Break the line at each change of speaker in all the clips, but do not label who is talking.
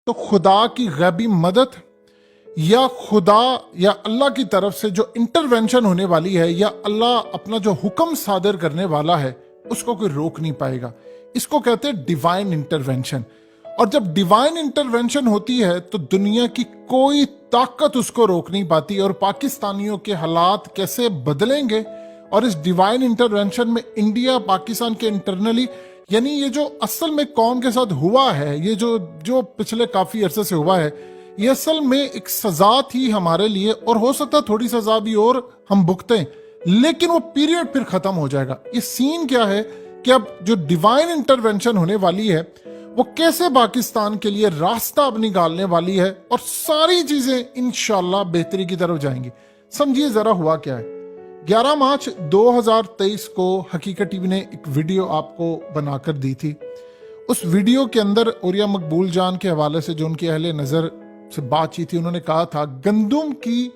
تو خدا کی غیبی مدد یا خدا یا اللہ کی طرف سے جو انٹرونشن ہونے والی ہے یا اللہ اپنا جو حکم صادر کرنے والا ہے اس کو کوئی روک نہیں پائے گا. اس کو کہتے ہیں ڈیوائن انٹرونشن. اور جب ڈیوائن انٹرونشن ہوتی ہے تو دنیا کی کوئی طاقت اس کو روک نہیں پاتی. اور پاکستانیوں کے حالات کیسے بدلیں گے اور اس ڈیوائن انٹرونشن میں انڈیا پاکستان کے انٹرنلی یعنی یہ جو اصل میں قوم کے ساتھ ہوا ہے, یہ جو پچھلے کافی عرصے سے ہوا ہے, یہ اصل میں ایک سزا تھی ہمارے لیے. اور ہو سکتا ہے تھوڑی سزا بھی اور ہم بھگتیں, لیکن وہ پیریڈ پھر ختم ہو جائے گا. یہ سین کیا ہے کہ اب جو ڈیوائن انٹرونشن ہونے والی ہے وہ کیسے پاکستان کے لیے راستہ اب نکالنے والی ہے اور ساری چیزیں انشاءاللہ بہتری کی طرف جائیں گی. سمجھیے ذرا ہوا کیا ہے. 11 مارچ 2023 کو حقیقت ٹی وی نے ایک ویڈیو آپ کو بنا کر دی تھی. اس ویڈیو کے اندر اوریا مقبول جان کے حوالے سے جو ان کی اہل نظر سے بات چیت تھی, انہوں نے کہا تھا گندم کی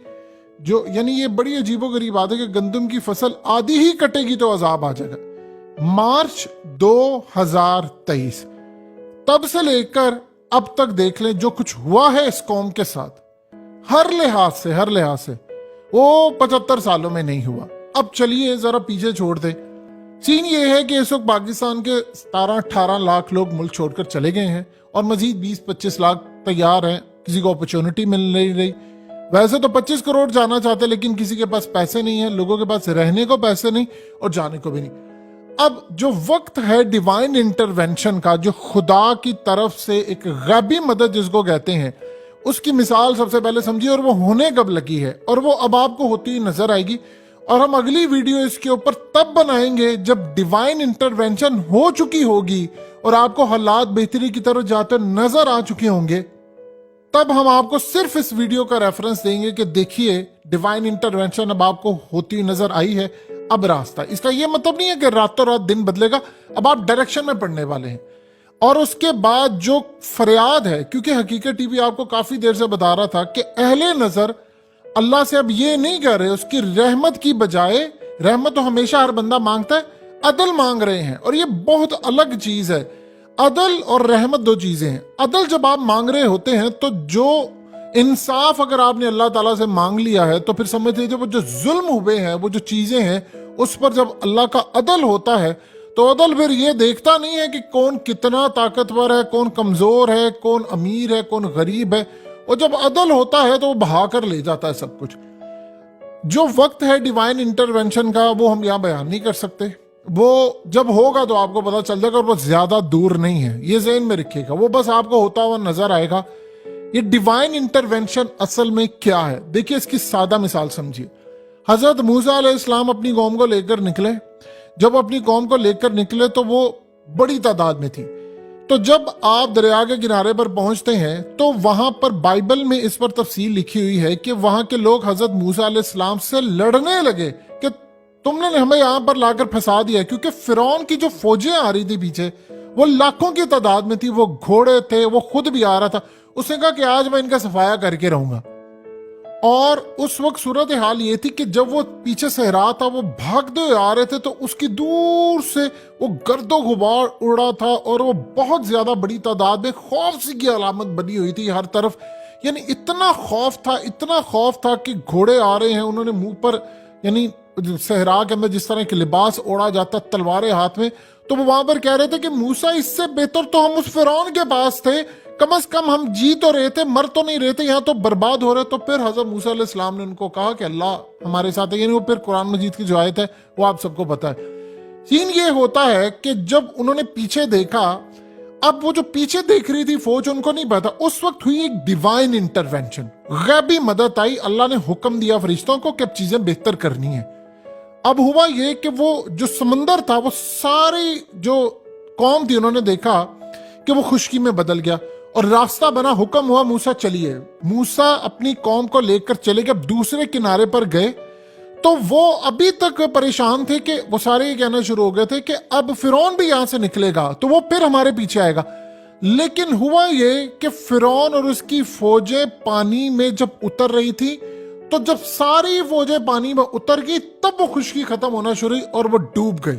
جو یعنی یہ بڑی عجیب و غریب بات ہے کہ گندم کی فصل آدھی ہی کٹے گی تو عذاب آ جائے گا. مارچ 2023 تب سے لے کر اب تک دیکھ لیں جو کچھ ہوا ہے اس قوم کے ساتھ ہر لحاظ سے وہ 75 سالوں میں نہیں ہوا. اب چلیے ذرا پیچھے چھوڑ دیں. سین یہ ہے کہ اس وقت پاکستان کے 17-18 لاکھ لوگ ملک چھوڑ کر چلے گئے ہیں اور مزید 20-25 لاکھ تیار ہیں. کسی کو اپرچونٹی مل نہیں رہی. ویسے تو 25 کروڑ جانا چاہتے لیکن کسی کے پاس پیسے نہیں ہیں, لوگوں کے پاس رہنے کو پیسے نہیں اور جانے کو بھی نہیں. اب جو وقت ہے ڈیوائن انٹرونشن کا, جو خدا کی طرف سے ایک غیبی مدد جس کو کہتے ہیں, اس کی مثال سب سے پہلے سمجھیے. اور وہ ہونے کب لگی ہے اور وہ اب آپ کو ہوتی نظر آئے گی. اور ہم اگلی ویڈیو اس کے اوپر تب بنائیں گے جب ڈیوائن انٹرونشن ہو چکی ہوگی اور آپ کو حالات بہتری کی طرف جاتے نظر آ چکے ہوں گے. تب ہم آپ کو صرف اس ویڈیو کا ریفرنس دیں گے کہ دیکھیے ڈیوائن انٹرونشن اب آپ کو ہوتی نظر آئی ہے, اب راستہ. اس کا یہ مطلب نہیں ہے کہ راتوں رات دن بدلے گا, اب آپ ڈائریکشن میں پڑھنے والے ہیں. اور اس کے بعد جو فریاد ہے, کیونکہ حقیقت ٹی وی آپ کو کافی دیر سے بتا رہا تھا کہ اہل نظر اللہ سے اب یہ نہیں کر رہے, اس کی رحمت کی بجائے, رحمت تو ہمیشہ ہر بندہ مانگتا ہے, عدل مانگ رہے ہیں. اور یہ بہت الگ چیز ہے. عدل اور رحمت دو چیزیں ہیں. عدل جب آپ مانگ رہے ہوتے ہیں تو جو انصاف اگر آپ نے اللہ تعالیٰ سے مانگ لیا ہے تو پھر سمجھ لیجیے وہ جو ظلم ہوئے ہیں, وہ جو چیزیں ہیں, اس پر جب اللہ کا عدل ہوتا ہے تو عدل پھر یہ دیکھتا نہیں ہے کہ کون کتنا طاقتور ہے, کون کمزور ہے, کون امیر ہے, کون غریب ہے. اور جب عدل ہوتا ہے تو وہ بہا کر لے جاتا ہے سب کچھ. جو وقت ہے ڈیوائن انٹرونشن کا وہ ہم یہاں بیان نہیں کر سکتے. وہ جب ہوگا تو آپ کو پتا چل جائے گا, اور وہ زیادہ دور نہیں ہے, یہ ذہن میں رکھیے گا. وہ بس آپ کو ہوتا ہوا نظر آئے گا. یہ ڈیوائن انٹرونشن اصل میں کیا ہے دیکھیے, اس کی سادہ مثال سمجھیے. حضرت موسیٰ علیہ السلام اپنی قوم کو لے کر نکلے. جب اپنی قوم کو لے کر نکلے تو وہ بڑی تعداد میں تھی. تو جب آپ دریا کے کنارے پر پہنچتے ہیں تو وہاں پر بائبل میں اس پر تفصیل لکھی ہوئی ہے کہ وہاں کے لوگ حضرت موسیٰ علیہ السلام سے لڑنے لگے کہ تم نے ہمیں یہاں پر لا کر پھنسا دیا. کیونکہ فرعون کی جو فوجیں آ رہی تھی پیچھے, وہ لاکھوں کی تعداد میں تھی, وہ گھوڑے تھے, وہ خود بھی آ رہا تھا. اس نے کہا کہ آج میں ان کا صفایا کر کے رہوں گا. اور اس وقت صورتحال یہ تھی کہ جب وہ پیچھے صحرا تھا, وہ بھاگتے ہوئے آ رہے تھے تو اس کی دور سے وہ گرد و غبار اڑا تھا اور وہ بہت زیادہ بڑی تعداد میں خوف سی کی علامت بنی ہوئی تھی ہر طرف. یعنی اتنا خوف تھا کہ گھوڑے آ رہے ہیں, انہوں نے منہ پر یعنی صحرا کے اندر جس طرح کے لباس اوڑا جاتا, تلواریں ہاتھ میں. تو وہ وہاں پر کہہ رہے تھے کہ موسیٰ اس سے بہتر تو ہم اس فرعون کے پاس تھے, کم از کم ہم جی تو رہے تھے, مر تو نہیں رہے تھے, یہاں تو برباد ہو رہے. تو پھر حضرت موسیٰ علیہ السلام نے ان کو کہا کہ اللہ ہمارے ساتھ ہے. یعنی وہ پھر قرآن مجید کی جو آیت ہے وہ آپ سب کو پتا ہے. سین یہ ہوتا ہے کہ جب انہوں نے پیچھے دیکھا, اب وہ جو پیچھے دیکھ رہی تھی فوج, ان کو نہیں پتا, اس وقت ہوئی ایک ڈیوائن انٹرونشن, غیبی مدد آئی. اللہ نے حکم دیا فرشتوں کو کہ اب چیزیں بہتر کرنی ہیں. اب ہوا یہ کہ وہ جو سمندر تھا, وہ ساری جو قوم تھی, انہوں نے دیکھا کہ وہ خشکی میں بدل گیا اور راستہ بنا. حکم ہوا موسیٰ چلیے. موسیٰ اپنی قوم کو لے کر چلے گئے. اب دوسرے کنارے پر گئے تو وہ ابھی تک پریشان تھے کہ وہ سارے یہ کہنا شروع ہو گئے تھے کہ اب فرعون بھی یہاں سے نکلے گا تو وہ پھر ہمارے پیچھے آئے گا. لیکن ہوا یہ کہ فرعون اور اس کی فوجیں پانی میں جب اتر رہی تھی تو جب ساری فوجیں پانی میں اتر گئی تب وہ خشکی ختم ہونا شروع ہوئی اور وہ ڈوب گئے.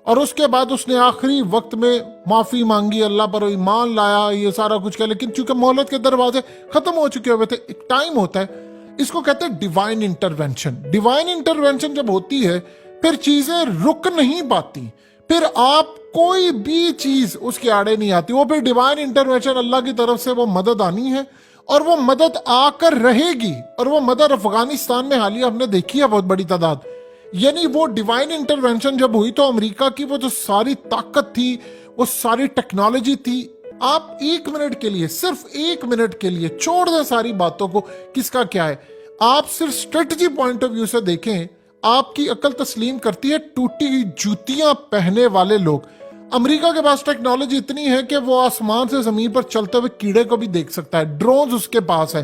اور اس کے بعد اس نے آخری وقت میں معافی مانگی، اللہ پر ایمان لایا، یہ سارا کچھ کیا، لیکن چونکہ مہلت کے دروازے ختم ہو چکے ہوئے تھے، ایک ٹائم ہوتا ہے، اس کو کہتے ہیں ڈیوائن انٹرونشن۔ ڈیوائن انٹرونشن جب ہوتی ہے پھر چیزیں رک نہیں پاتی، پھر آپ کوئی بھی چیز اس کے آڑے نہیں آتی، وہ پھر ڈیوائن انٹرونشن، اللہ کی طرف سے وہ مدد آنی ہے اور وہ مدد آ کر رہے گی۔ اور وہ مدد افغانستان میں حالیہ ہم نے دیکھی ہے بہت بڑی تعداد، یعنی وہ ڈیوائن انٹرونشن جب ہوئی تو امریکہ کی وہ جو ساری طاقت تھی، وہ ساری ٹیکنالوجی تھی، آپ ایک منٹ کے لیے، صرف ایک منٹ کے لیے چھوڑ دیں ساری باتوں کو، کس کا کیا ہے، آپ صرف اسٹریٹجی پوائنٹ آف ویو سے دیکھیں، آپ کی عقل تسلیم کرتی ہے ٹوٹی ہوئی جوتیاں پہنے والے لوگ۔ امریکہ کے پاس ٹیکنالوجی اتنی ہے کہ وہ آسمان سے زمین پر چلتے ہوئے کیڑے کو بھی دیکھ سکتا ہے، ڈرونز اس کے پاس ہے،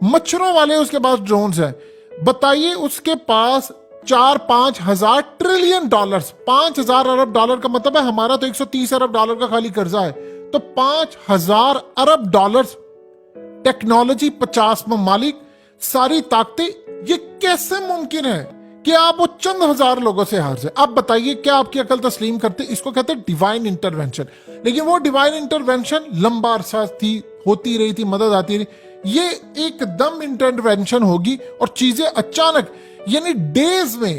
مچھروں والے اس کے پاس ڈرونز ہیں۔ بتائیے اس کے پاس 4-5 ہزار ٹریلین ڈالرز، 5,000 ارب ڈالر کا مطلب ہے ہمارا تو 130 ارب ڈالر کا خالی قرضہ ہے، تو 5,000 ارب ڈالرز، ٹیکنالوجی، 50 ممالک، ساری طاقتیں، یہ کیسے ممکن ہے کہ آپ وہ چند ہزار لوگوں سے ہار جائیں؟ آپ بتائیے کیا آپ کی عقل تسلیم کرتے؟ اس کو کہتے ہیں ڈیوائن انٹرونشن۔ لیکن وہ ڈیوائن انٹرونشن لمبا عرصہ تھی، ہوتی رہی تھی، مدد آتی رہی۔ یہ ایک دم انٹرونشن ہوگی اور چیزیں اچانک، یعنی ڈیز میں،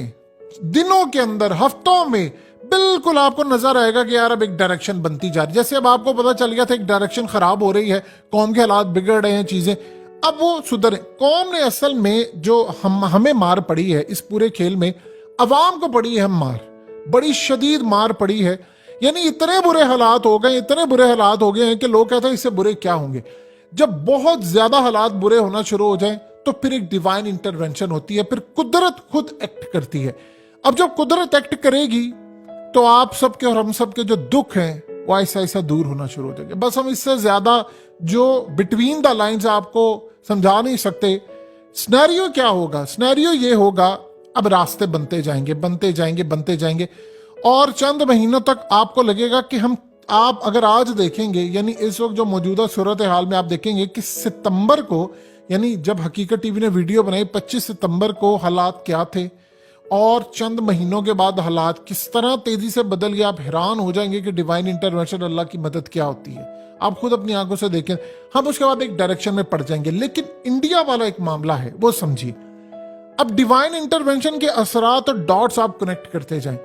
دنوں کے اندر، ہفتوں میں بالکل آپ کو نظر آئے گا کہ یار اب ایک ڈائریکشن بنتی جا رہی ہے۔ جیسے اب آپ کو پتا چل گیا تھا ایک ڈائریکشن خراب ہو رہی ہے، قوم کے حالات بگڑ رہے ہیں، چیزیں اب وہ سدھریں۔ قوم نے اصل میں جو ہمیں مار پڑی ہے اس پورے کھیل میں، عوام کو پڑی ہے مار، بڑی شدید مار پڑی ہے، یعنی اتنے برے حالات ہو گئے، اتنے برے حالات ہو گئے ہیں کہ لوگ کہتے ہیں اس سے برے کیا ہوں گے۔ جب بہت زیادہ حالات برے ہونا شروع ہو جائیں تو پھر ایک ڈیوائن انٹرونشن ہوتی ہے، پھر قدرت خود ایکٹ کرتی ہے۔ اب جب قدرت ایکٹ کرے گی تو آپ سب کے اور ہم سب کے جو دکھ ہیں وہ ایسا ایسا دور ہونا شروع ہو جائیں گے۔ بس ہم اس سے زیادہ جو بٹوین دا لائنز آپ کو سمجھا نہیں سکتے۔ سنیریو کیا ہوگا؟ سنیریو یہ ہوگا، اب راستے بنتے جائیں گے، بنتے جائیں گے، بنتے جائیں گے، اور چند مہینوں تک آپ کو لگے گا کہ آپ اگر آج دیکھیں گے، یعنی اس وقت جو موجودہ صورتحال میں آپ دیکھیں گے کہ ستمبر کو، یعنی جب حقیقت ٹی وی نے ویڈیو بنائی 25 ستمبر کو حالات کیا تھے، اور چند مہینوں کے بعد حالات کس طرح تیزی سے بدل گئے، آپ حیران ہو جائیں گے کہ ڈیوائن انٹرونشن، اللہ کی مدد کیا ہوتی ہے۔ آپ خود اپنی آنکھوں سے دیکھیں، ہم اس کے بعد ایک ڈائریکشن میں پڑ جائیں گے۔ لیکن انڈیا والا ایک معاملہ ہے، وہ سمجھیے۔ اب ڈیوائن انٹرونشن کے اثرات اور ڈاٹس آپ کنیکٹ کرتے جائیں۔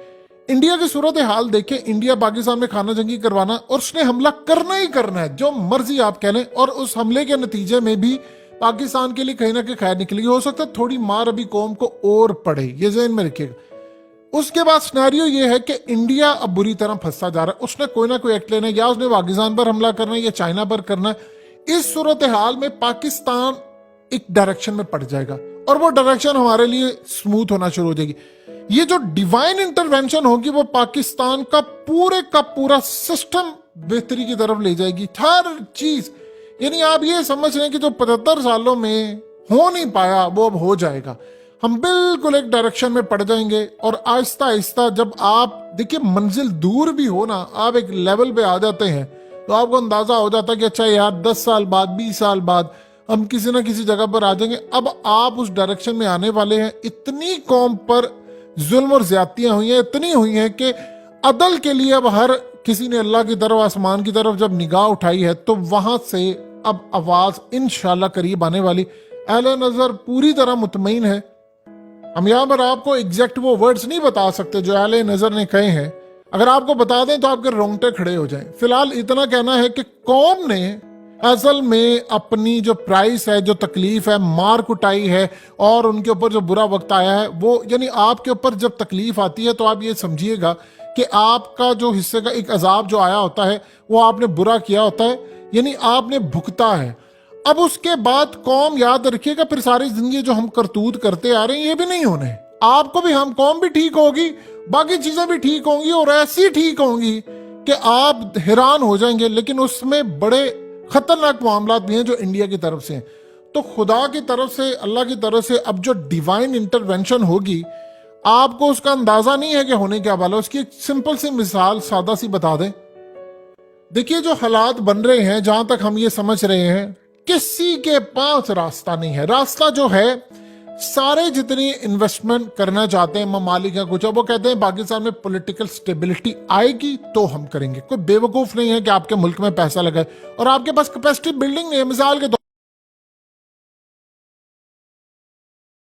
انڈیا کی صورتحال دیکھیں، انڈیا پاکستان میں خانہ جنگی کروانا، اور اس نے حملہ کرنا ہی کرنا ہے، جو مرضی آپ کہہ لیں، اور اس حملے کے نتیجے میں بھی پاکستان کے لیے کہیں نہ کہیں خیر نکلی، ہو سکتا ہے تھوڑی مار ابھی قوم کو اور پڑے، یہ ذہن میں رکھیے گا۔ اس کے بعد سنیریو یہ ہے کہ انڈیا اب بری طرح پھنستا جا رہا ہے، اس نے کوئی نہ کوئی ایکٹ لینا ہے، یا اس نے پاکستان پر حملہ کرنا ہے یا چائنا پر کرنا ہے۔ اس صورتحال میں پاکستان ایک ڈائریکشن میں پڑ جائے گا، اور وہ ڈائریکشن ہمارے لیے سموتھ ہونا شروع ہو جائے گی۔ یہ جو ڈیوائن انٹرونشن ہوگی وہ پاکستان کا پورا سسٹم بہتری کی طرف لے جائے گی، ہر چیز، یعنی آپ یہ سمجھ رہے ہیں کہ جو 75 سالوں میں ہو نہیں پایا وہ اب ہو جائے گا۔ ہم بالکل ایک ڈائریکشن میں پڑ جائیں گے، اور آہستہ آہستہ جب آپ دیکھیں منزل دور بھی ہو نا، آپ ایک لیول پہ آ جاتے ہیں تو آپ کو اندازہ ہو جاتا ہے کہ اچھا یار 10 سال بعد، 20 سال بعد ہم کسی نہ کسی جگہ پر آ جائیں گے۔ اب آپ اس ڈائریکشن میں آنے والے ہیں۔ اتنی قوم پر ظلم اور زیادتیاں ہوئی ہیں، اتنی ہوئی ہیں کہ عدل کے لیے اب ہر کسی نے اللہ کی طرف، آسمان کی طرف جب نگاہ اٹھائی ہے تو وہاں سے اب آواز انشاءاللہ قریب آنے والی۔ اہل نظر پوری طرح مطمئن ہے۔ ہم یہاں پر آپ کو ایگزیکٹ وہ ورڈز نہیں بتا سکتے جو اہل نظر نے کہے ہیں، اگر آپ کو بتا دیں تو آپ کے رونگٹے کھڑے ہو جائیں۔ فی الحال اتنا کہنا ہے کہ قوم نے اصل میں اپنی جو پرائس ہے، جو تکلیف ہے، مار کٹائی ہے، اور ان کے اوپر جو برا وقت آیا ہے، وہ یعنی آپ کے اوپر جب تکلیف آتی ہے تو آپ یہ سمجھیے گا کہ آپ کا جو حصے کا ایک عذاب جو آیا ہوتا ہے وہ آپ نے برا کیا ہوتا ہے، یعنی آپ نے بھگتا ہے۔ اب اس کے بعد قوم، یاد رکھیے گا، پھر ساری زندگی جو ہم کرتوت کرتے آ رہے ہیں یہ بھی نہیں ہونے۔ آپ کو بھی، ہم قوم بھی ٹھیک ہوگی، باقی چیزیں بھی ٹھیک ہوں گی، اور ایسی ٹھیک ہوں گی کہ آپ حیران ہو جائیں گے۔ لیکن اس میں بڑے خطرناک معاملات بھی ہیں جو انڈیا کی طرف سے ہیں۔ تو خدا کی طرف سے، اللہ کی طرف سے اب جو ڈیوائن انٹرونشن ہوگی، آپ کو اس کا اندازہ نہیں ہے کہ ہونے کیا والا۔ اس کی ایک سمپل سی مثال سادہ سی بتا دیں۔ دیکھیے جو حالات بن رہے ہیں، جہاں تک ہم یہ سمجھ رہے ہیں، کسی کے پاس راستہ نہیں ہے۔ راستہ جو ہے سارے جتنی انویسٹمنٹ کرنا چاہتے ہیں ممالک یا کچھ، وہ کہتے ہیں پاکستان میں پولیٹیکل سٹیبلٹی آئے گی تو ہم کریں گے. کوئی بیوقوف نہیں ہے کہ آپ کے ملک میں پیسہ لگائے اور آپ کے پاس کیپیسٹی بلڈنگ نہیں ہے. مثال کے